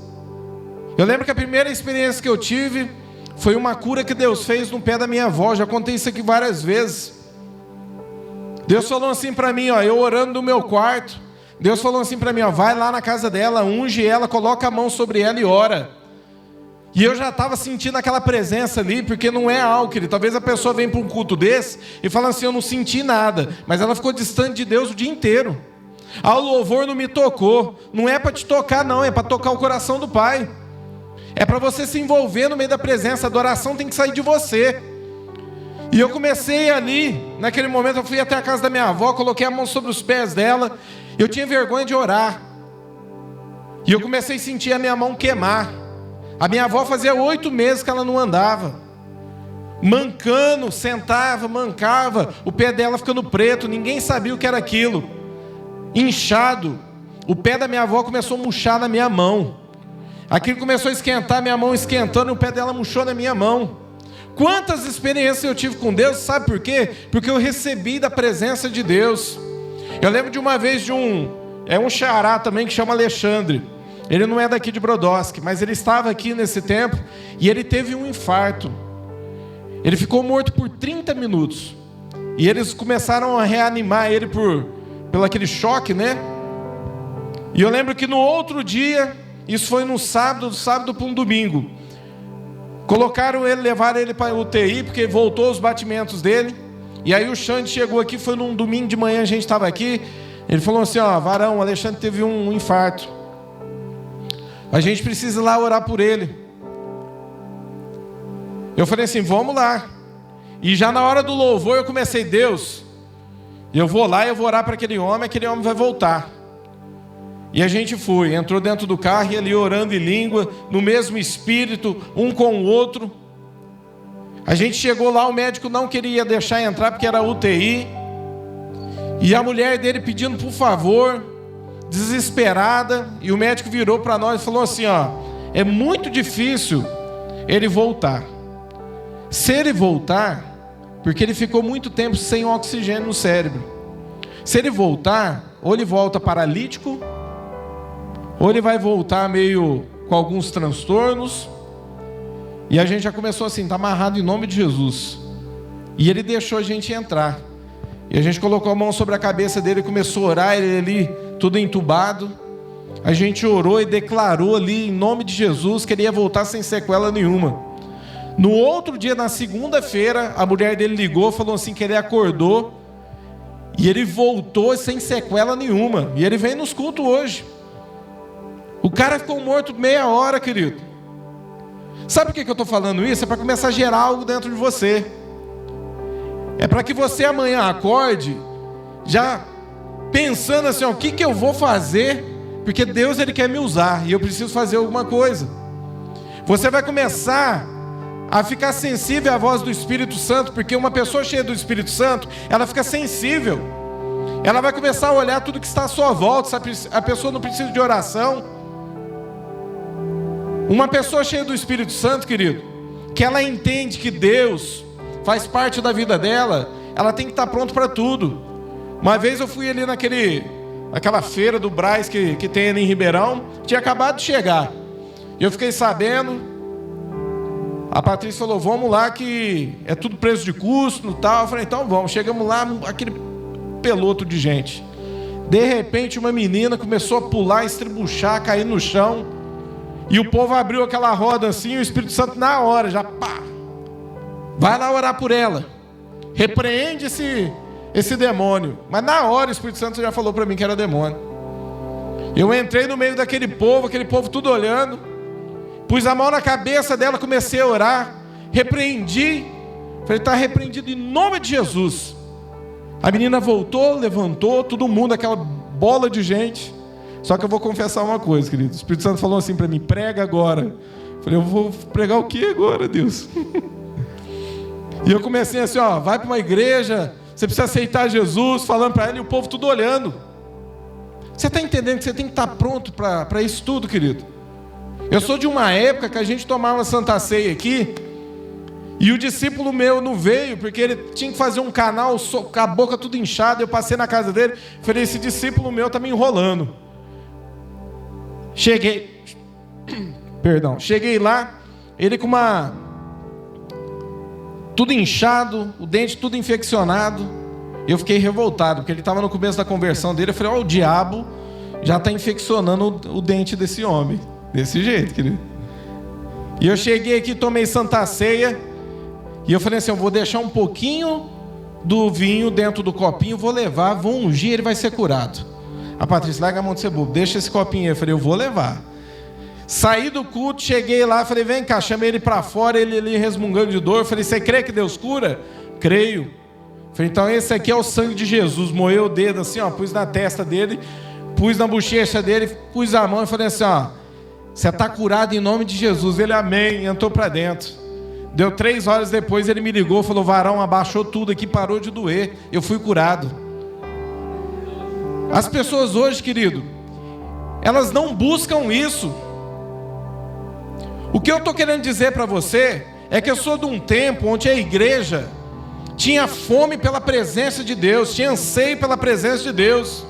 Eu lembro que a primeira experiência que eu tive foi uma cura que Deus fez no pé da minha avó. Já contei isso aqui várias vezes. Deus falou assim para mim, ó, eu orando no meu quarto. Deus falou assim para mim, ó, vai lá na casa dela, unge ela, coloca a mão sobre ela e ora. E eu já estava sentindo aquela presença ali, porque não é algo, querido. Talvez a pessoa venha para um culto desse e fala assim: eu não senti nada. Mas ela ficou distante de Deus o dia inteiro. O louvor não me tocou. Não é para te tocar não, é para tocar o coração do Pai. É para você se envolver no meio da presença. A adoração tem que sair de você. E eu comecei ali, naquele momento eu fui até a casa da minha avó, coloquei a mão sobre os pés dela. Eu tinha vergonha de orar. E eu comecei a sentir a minha mão queimar. A minha avó fazia 8 meses que ela não andava. Mancando, sentava, mancava, o pé dela ficando preto, ninguém sabia o que era aquilo. Inchado, o pé da minha avó começou a murchar na minha mão. Aquilo começou a esquentar, minha mão esquentando e o pé dela murchou na minha mão. Quantas experiências eu tive com Deus, sabe por quê? Porque eu recebi da presença de Deus. Eu lembro de uma vez de um xará também que chama Alexandre. Ele não é daqui de Brodowski, mas ele estava aqui nesse tempo e ele teve um infarto. Ele ficou morto por 30 minutos. E eles começaram a reanimar ele pelo aquele choque, né? E eu lembro que no outro dia, isso foi no sábado, do sábado para um domingo, colocaram ele, levaram ele para a UTI, porque voltou os batimentos dele. E aí o Xande chegou aqui, foi num domingo de manhã, a gente estava aqui. Ele falou assim, ó, Varão, o Alexandre teve um infarto. A gente precisa ir lá orar por ele. Eu falei assim, vamos lá. E já na hora do louvor eu comecei, Deus, eu vou lá e eu vou orar para aquele homem vai voltar. E a gente foi, entrou dentro do carro e ali orando em língua, no mesmo espírito, um com o outro. A gente chegou lá, o médico não queria deixar entrar porque era UTI. E a mulher dele pedindo por favor, desesperada. E o médico virou para nós e falou assim, ó, é muito difícil ele voltar. Se ele voltar, porque ele ficou muito tempo sem oxigênio no cérebro. Se ele voltar, ou ele volta paralítico, ou ele vai voltar meio com alguns transtornos. E a gente já começou assim, está amarrado em nome de Jesus. E ele deixou a gente entrar. E a gente colocou a mão sobre a cabeça dele e começou a orar, ele ali, tudo entubado. A gente orou e declarou ali, em nome de Jesus, que ele ia voltar sem sequela nenhuma. No outro dia, na segunda-feira, a mulher dele ligou, falou assim que ele acordou. E ele voltou sem sequela nenhuma. E ele vem nos cultos hoje. O cara ficou morto meia hora, querido. Sabe por que eu estou falando isso? É para começar a gerar algo dentro de você. É para que você amanhã acorde já pensando assim, ó, o que eu vou fazer? Porque Deus, Ele quer me usar e eu preciso fazer alguma coisa. Você vai começar a ficar sensível à voz do Espírito Santo, porque uma pessoa cheia do Espírito Santo, ela fica sensível. Ela vai começar a olhar tudo que está à sua volta. A pessoa não precisa de oração. Uma pessoa cheia do Espírito Santo, querido, que ela entende que Deus faz parte da vida dela, ela tem que estar pronta para tudo. Uma vez eu fui ali naquela feira do Brás que tem ali em Ribeirão, tinha acabado de chegar. E eu fiquei sabendo. A Patrícia falou, vamos lá que é tudo preço de custo e tal. Eu falei, então vamos. Chegamos lá, aquele peloto de gente. De repente uma menina começou a pular, estribuchar, cair no chão. E o povo abriu aquela roda assim, e o Espírito Santo na hora, já pá. Vai lá orar por ela. Repreende esse demônio. Mas na hora o Espírito Santo já falou para mim que era demônio. Eu entrei no meio daquele povo tudo olhando. Pus a mão na cabeça dela, comecei a orar. Repreendi. Falei, está repreendido em nome de Jesus. A menina voltou, levantou, todo mundo, aquela bola de gente. Só que eu vou confessar uma coisa, querido. O Espírito Santo falou assim para mim, prega agora. Falei, eu vou pregar o que agora, Deus? E eu comecei assim, ó, vai para uma igreja, você precisa aceitar Jesus, falando para ela, e o povo tudo olhando. Você está entendendo que você tem que estar pronto para isso tudo, querido? Eu sou de uma época que a gente tomava Santa Ceia aqui, e o discípulo meu não veio, porque ele tinha que fazer um canal com a boca tudo inchada. Eu passei na casa dele, falei, esse discípulo meu está me enrolando. Cheguei lá, ele com tudo inchado, o dente tudo infeccionado. Eu fiquei revoltado, porque ele estava no começo da conversão dele. Eu falei, ó, o diabo já está infeccionando o dente desse homem. Desse jeito, querido. E eu cheguei aqui, tomei Santa Ceia, e eu falei assim, eu vou deixar um pouquinho do vinho dentro do copinho, vou levar, vou ungir, ele vai ser curado. A Patrícia, larga a mão de ser bobo, deixa esse copinho aí. Eu falei, eu vou levar. Saí do culto, cheguei lá, falei, vem cá, chamei ele para fora, ele ali resmungando de dor. Eu falei, você crê que Deus cura? Creio. Eu falei, então esse aqui é o sangue de Jesus. Moeu o dedo assim, ó, pus na testa dele, pus na bochecha dele, pus a mão e falei assim, ó, você está curado em nome de Jesus. Ele, amém, entrou para dentro. Deu 3 horas depois, ele me ligou, falou, Varão, abaixou tudo aqui, parou de doer, eu fui curado. As pessoas hoje, querido, elas não buscam isso. O que eu estou querendo dizer para você é que eu sou de um tempo onde a igreja tinha fome pela presença de Deus, tinha anseio pela presença de Deus.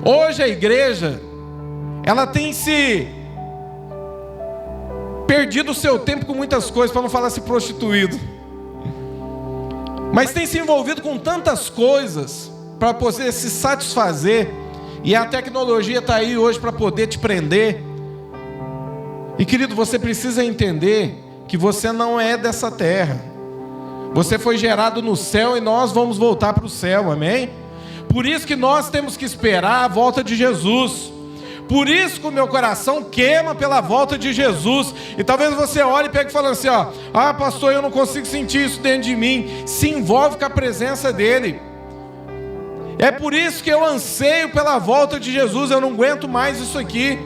Hoje a igreja, ela tem se perdido o seu tempo com muitas coisas, para não falar se prostituído, mas tem se envolvido com tantas coisas para poder se satisfazer, e a tecnologia está aí hoje para poder te prender. E querido, você precisa entender que você não é dessa terra. Você foi gerado no céu e nós vamos voltar para o céu, amém? Por isso que nós temos que esperar a volta de Jesus. Por isso que o meu coração queima pela volta de Jesus. E talvez você olhe e pegue e fale assim, ó: ah, pastor, eu não consigo sentir isso dentro de mim. Se envolve com a presença dele. É por isso que eu anseio pela volta de Jesus. Eu não aguento mais isso aqui.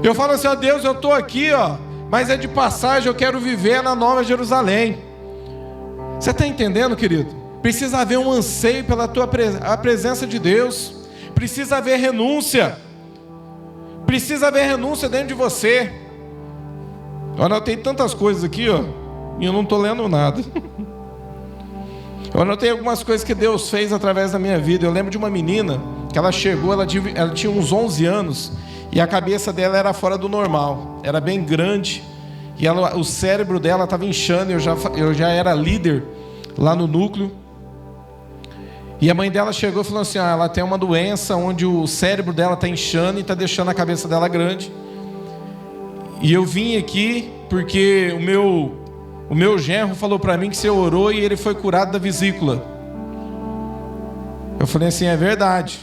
Eu falo assim, ó Deus, eu estou aqui, ó, mas é de passagem, eu quero viver na Nova Jerusalém. Você está entendendo, querido? Precisa haver um anseio pela a presença de Deus. Precisa haver renúncia. Precisa haver renúncia dentro de você. Eu anotei tantas coisas aqui, ó, e eu não estou lendo nada. Eu anotei algumas coisas que Deus fez através da minha vida. Eu lembro de uma menina que ela chegou, ela tinha uns 11 anos, e a cabeça dela era fora do normal, era bem grande, e o cérebro dela estava inchando. Eu já era líder lá no núcleo, e a mãe dela chegou e falou assim, ela tem uma doença onde o cérebro dela está inchando e está deixando a cabeça dela grande. E eu vim aqui porque o meu genro falou para mim que você orou e ele foi curado da vesícula. Eu falei assim, é verdade.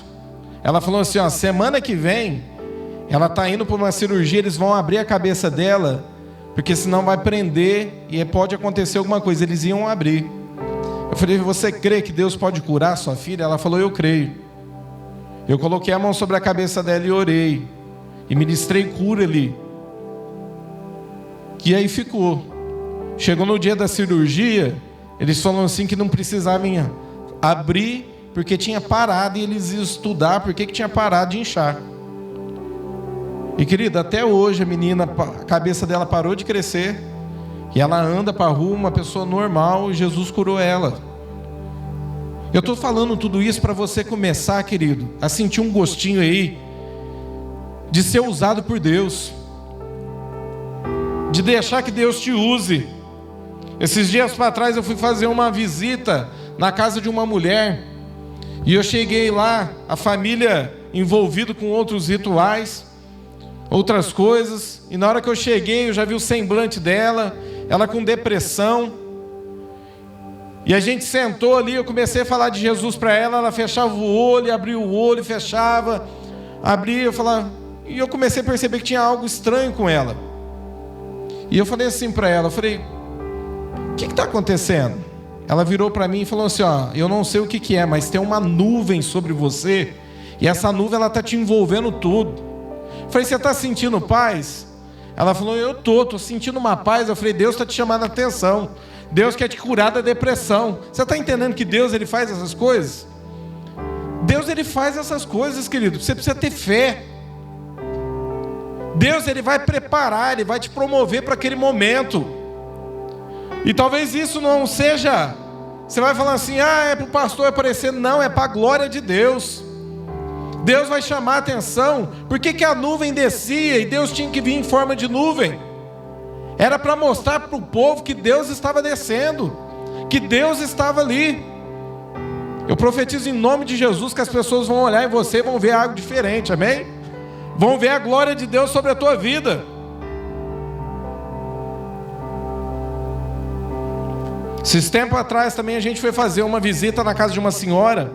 Ela falou assim, ó, semana que vem ela está indo para uma cirurgia, eles vão abrir a cabeça dela, porque senão vai prender e pode acontecer alguma coisa. Eles iam abrir. Eu falei, você crê que Deus pode curar sua filha? Ela falou, eu creio. Eu coloquei a mão sobre a cabeça dela e orei, e ministrei cura ali. E aí ficou. Chegou no dia da cirurgia, eles falaram assim que não precisavam abrir, porque tinha parado, e eles iam estudar porque que tinha parado de inchar. E querida, até hoje a menina, a cabeça dela parou de crescer, e ela anda para a rua, uma pessoa normal, e Jesus curou ela. Eu estou falando tudo isso para você começar, querido, a sentir um gostinho aí de ser usado por Deus, de deixar que Deus te use. Esses dias para trás eu fui fazer uma visita na casa de uma mulher, e eu cheguei lá, a família envolvida com outros rituais, outras coisas, e na hora que eu cheguei eu já vi o semblante dela, ela com depressão, e a gente sentou ali, eu comecei a falar de Jesus para ela, ela fechava o olho, abria o olho, fechava, abria, eu falava, e eu comecei a perceber que tinha algo estranho com ela, e eu falei assim para ela, eu falei, o que está acontecendo? Ela virou para mim e falou assim, ó, eu não sei o que é, mas tem uma nuvem sobre você, e essa nuvem ela está te envolvendo tudo. Eu falei, você está sentindo paz? Ela falou, eu estou sentindo uma paz. Eu falei, Deus está te chamando a atenção, Deus quer te curar da depressão. Você está entendendo que Deus ele faz essas coisas? Deus ele faz essas coisas, querido. Você precisa ter fé. Deus ele vai preparar, ele vai te promover para aquele momento. E talvez isso não seja, você vai falar assim, é para o pastor aparecer. Não, é para a glória de Deus. Deus vai chamar a atenção. Por que a nuvem descia e Deus tinha que vir em forma de nuvem? Era para mostrar para o povo que Deus estava descendo, que Deus estava ali. Eu profetizo em nome de Jesus que as pessoas vão olhar em você e vão ver algo diferente, amém? Vão ver a glória de Deus sobre a tua vida. Esses tempos atrás também a gente foi fazer uma visita na casa de uma senhora,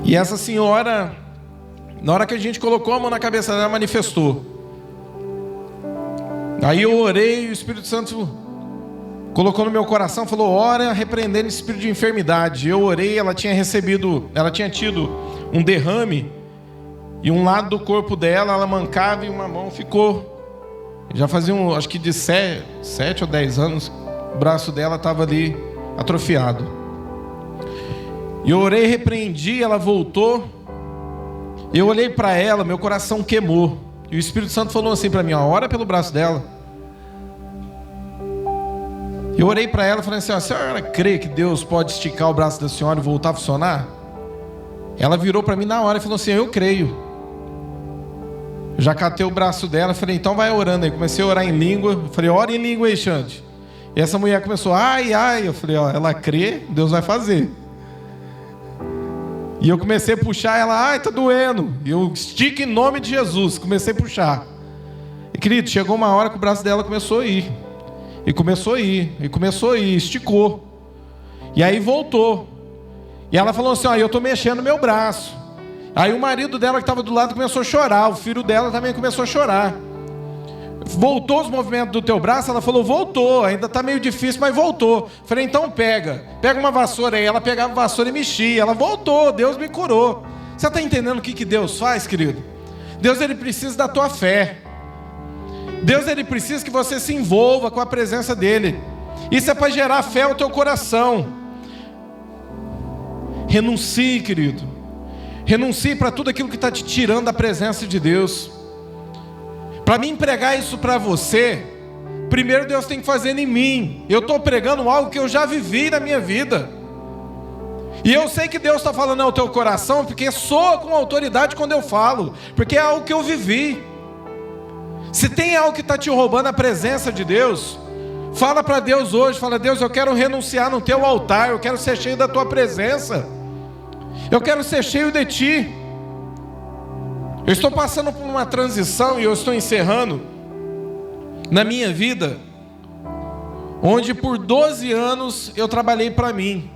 e essa senhora, na hora que a gente colocou a mão na cabeça dela, manifestou. Aí eu orei e o Espírito Santo colocou no meu coração, falou, ora repreendendo esse espírito de enfermidade. Eu orei, ela tinha tido um derrame, e um lado do corpo dela, ela mancava e uma mão ficou. Já fazia, acho que de 7 ou 10 anos, o braço dela estava ali atrofiado. E eu orei, repreendi, ela voltou. Eu olhei para ela, meu coração queimou. E o Espírito Santo falou assim para mim, ó, ora pelo braço dela. Eu orei para ela e falei assim, ó, a senhora crê que Deus pode esticar o braço da senhora e voltar a funcionar? Ela virou para mim na hora e falou assim, eu creio. Eu já catei o braço dela e falei, então vai orando aí. Comecei a orar em língua. Eu falei, ora em língua aí, Xande. E essa mulher começou, ai, ai. Eu falei, ó, ela crê, Deus vai fazer. E eu comecei a puxar ela, ai, tá doendo. E eu estico em nome de Jesus, comecei a puxar. E querido, chegou uma hora que o braço dela começou a ir. E começou a ir, e começou a ir, esticou. E aí voltou. E ela falou assim, ó, eu tô mexendo no meu braço. Aí o marido dela que estava do lado começou a chorar, o filho dela também começou a chorar. Voltou os movimentos do teu braço? Ela falou, voltou, ainda está meio difícil, mas voltou. Falei, então pega uma vassoura aí. Ela pegava a vassoura e mexia, ela voltou, Deus me curou. Você está entendendo o que Deus faz, querido? Deus, ele precisa da tua fé. Deus, ele precisa que você se envolva com a presença dele. Isso é para gerar fé ao teu coração. Renuncie, querido. Renuncie para tudo aquilo que está te tirando da presença de Deus. Para mim pregar isso para você, primeiro Deus tem que fazer em mim. Eu estou pregando algo que eu já vivi na minha vida. E eu sei que Deus está falando ao teu coração, porque soa com autoridade quando eu falo, porque é algo que eu vivi. Se tem algo que está te roubando a presença de Deus, fala para Deus hoje, fala, Deus, eu quero renunciar no teu altar, eu quero ser cheio da tua presença, eu quero ser cheio de ti. Eu estou passando por uma transição e eu estou encerrando na minha vida, onde por 12 anos eu trabalhei para mim.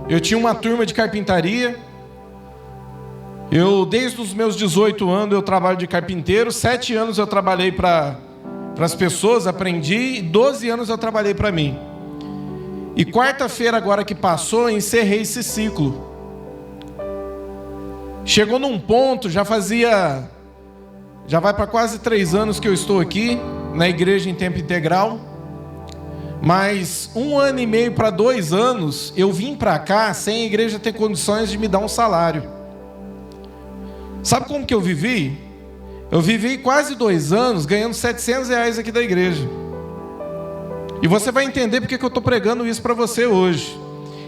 Eu tinha uma turma de carpintaria. Desde os meus 18 anos eu trabalho de carpinteiro. 7 anos eu trabalhei para as pessoas, aprendi. E 12 anos eu trabalhei para mim. E quarta-feira agora que passou, eu encerrei esse ciclo. Chegou num ponto, já vai para quase 3 anos que eu estou aqui, na igreja em tempo integral. Mas 1 ano e meio para 2 anos, eu vim para cá sem a igreja ter condições de me dar um salário. Sabe como que eu vivi? Eu vivi quase 2 anos ganhando R$700 aqui da igreja. E você vai entender porque que eu estou pregando isso para você hoje.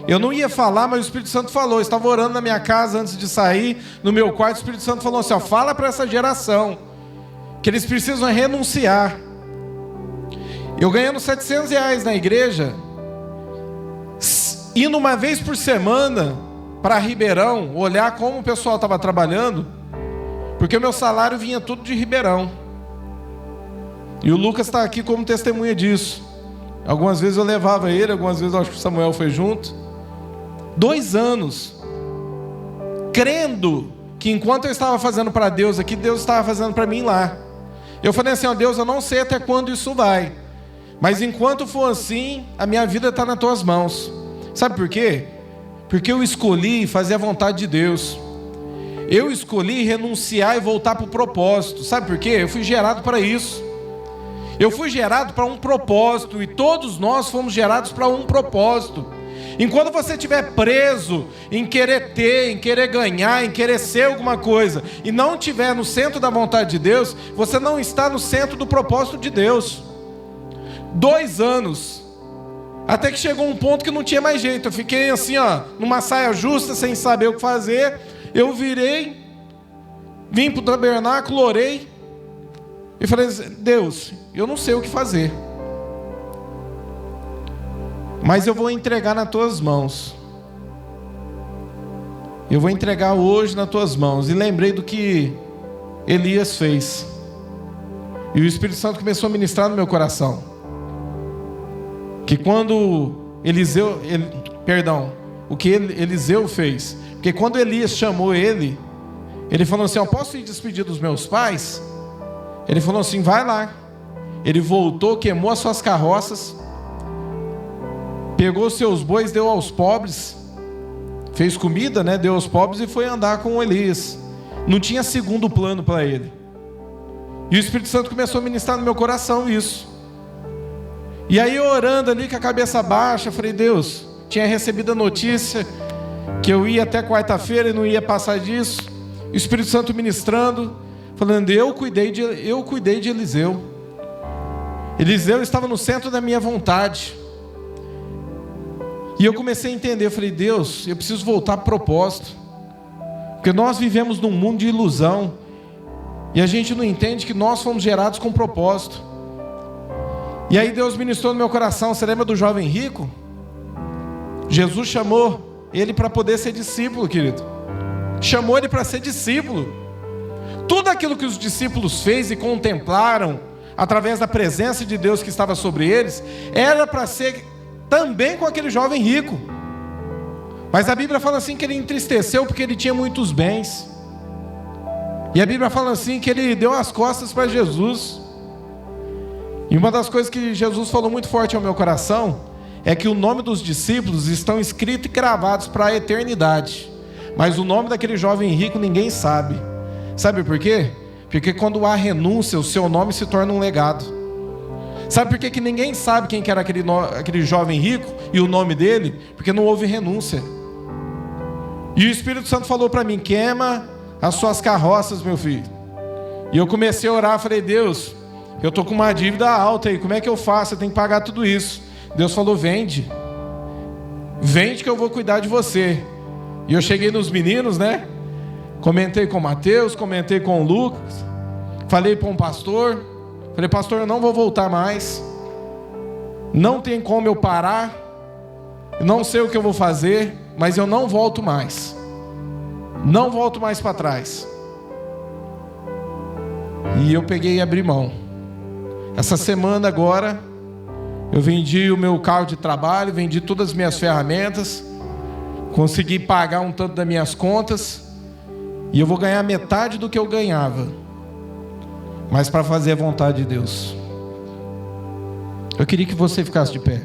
Eu não ia falar, mas o Espírito Santo falou. Eu estava orando na minha casa antes de sair, no meu quarto. O Espírito Santo falou assim, ó, fala para essa geração que eles precisam renunciar. Eu ganhando R$700 na igreja, indo uma vez por semana para Ribeirão, olhar como o pessoal estava trabalhando, porque o meu salário vinha tudo de Ribeirão. E o Lucas está aqui como testemunha disso. Algumas vezes eu levava ele, algumas vezes eu acho que o Samuel foi junto. 2 anos crendo que enquanto eu estava fazendo para Deus aqui, Deus estava fazendo para mim lá. Eu falei assim, ó, Deus, eu não sei até quando isso vai, mas enquanto for assim, a minha vida está nas tuas mãos. Sabe por quê? Porque eu escolhi fazer a vontade de Deus. Eu escolhi renunciar e voltar para o propósito. Sabe por quê? Eu fui gerado para isso. Eu fui gerado para um propósito, e todos nós fomos gerados para um propósito. Enquanto você estiver preso em querer ter, em querer ganhar, em querer ser alguma coisa, e não estiver no centro da vontade de Deus, você não está no centro do propósito de Deus. 2 anos, até que chegou um ponto que não tinha mais jeito. Eu fiquei assim, ó, numa saia justa, sem saber o que fazer. Eu virei, vim para o tabernáculo, orei, e falei, Deus, eu não sei o que fazer, mas eu vou entregar nas tuas mãos. Eu vou entregar hoje nas tuas mãos. E lembrei do que Elias fez. E o Espírito Santo começou a ministrar no meu coração. Que quando Eliseu fez. Porque quando Elias chamou ele falou assim, eu posso ir despedir dos meus pais? Ele falou assim, vai lá. Ele voltou, queimou as suas carroças, pegou seus bois, deu aos pobres, fez comida, né? Deu aos pobres e foi andar com Elias. Não tinha segundo plano para ele. E o Espírito Santo começou a ministrar no meu coração isso. E aí eu orando ali com a cabeça baixa, falei, Deus, tinha recebido a notícia que eu ia até quarta-feira e não ia passar disso. o Espírito Santo ministrando, falando, eu cuidei de Eliseu. Eliseu estava no centro da minha vontade. E eu comecei a entender, eu falei, Deus, eu preciso voltar para o propósito. Porque nós vivemos num mundo de ilusão. E a gente não entende que nós fomos gerados com propósito. E aí Deus ministrou no meu coração, você lembra do jovem rico? Jesus chamou ele para poder ser discípulo, querido. Chamou ele para ser discípulo. Tudo aquilo que os discípulos fez e contemplaram, através da presença de Deus que estava sobre eles, era para ser também com aquele jovem rico. Mas a Bíblia fala assim que ele entristeceu porque ele tinha muitos bens. E a Bíblia fala assim que ele deu as costas para Jesus. E uma das coisas que Jesus falou muito forte ao meu coração é que o nome dos discípulos estão escritos e gravados para a eternidade. Mas o nome daquele jovem rico ninguém sabe. Sabe por quê? Porque quando há renúncia, o seu nome se torna um legado. Sabe por que ninguém sabe quem que era aquele jovem rico e o nome dele? Porque não houve renúncia. E o Espírito Santo falou para mim, queima as suas carroças, meu filho. E eu comecei a orar, falei, Deus, eu estou com uma dívida alta aí, como é que eu faço? Eu tenho que pagar tudo isso. Deus falou, vende que eu vou cuidar de você. E eu cheguei nos meninos, né? Comentei com o Mateus, comentei com o Lucas, falei para um pastor, falei, pastor, eu não vou voltar mais, não tem como eu parar, não sei o que eu vou fazer, mas eu não volto mais para trás. E eu peguei e abri mão. Essa semana agora, eu vendi o meu carro de trabalho, vendi todas as minhas ferramentas, consegui pagar um tanto das minhas contas, e eu vou ganhar metade do que eu ganhava, mas para fazer a vontade de Deus. Eu queria que você ficasse de pé.